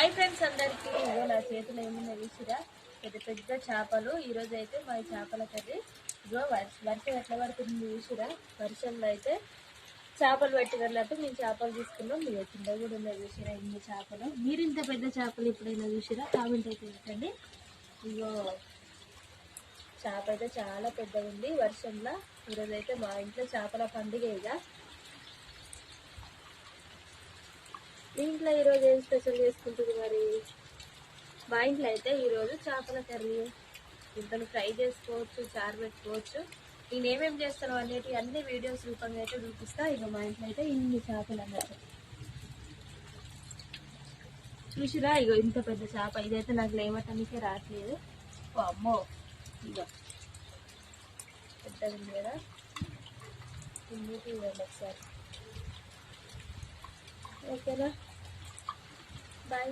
Hi friends అందరికీ ఇగో నా చేతిలో ఏమున్నా చూసిరా పెద్ద పెద్ద చేపలు. ఈరోజు అయితే మా చేపల కర్రీ. ఇగో వర్షం ఎట్లా పడుతుంది చూసిరా. వర్షంలో అయితే చేపలు పెట్టినట్టు మేము చేపలు తీసుకున్నాం. మీరు కింద కూడా ఉన్నాయి చూసిరా ఇన్ని చేపలు. మీరు ఇంత పెద్ద చేపలు ఎప్పుడైనా చూసిరా? కామెంట్ అయితే పెట్టండి. ఇగో చేప అయితే చాలా పెద్దగా ఉంది వర్షంలో. ఈరోజు అయితే మా ఇంట్లో చేపల పండుగ. ఇక మీ ఇంట్లో ఈరోజు ఏం స్పెషల్ చేసుకుంటుంది మరి? మా ఇంట్లో అయితే ఈరోజు చేపల కర్రీ. ఇంతను ఫ్రై చేసుకోవచ్చు, చారు పెట్టుకోవచ్చు. నేను ఏమేమి చేస్తాను అనేవి అన్ని వీడియోస్ రూపంగా అయితే చూపిస్తా. ఇక మా ఇంట్లో అయితే ఇన్ని చేపలు అన్నట్టు చూసిరా. ఇగో ఇంత పెద్ద చేప. ఇదైతే నాకు లేవటానికే రావట్లేదు. ఓ అమ్మో, ఇక పెద్దగా ఉంది కదా. ఇంటికి ఇవ్వండి ఒకసారి. ఓకేనా, బాయ్.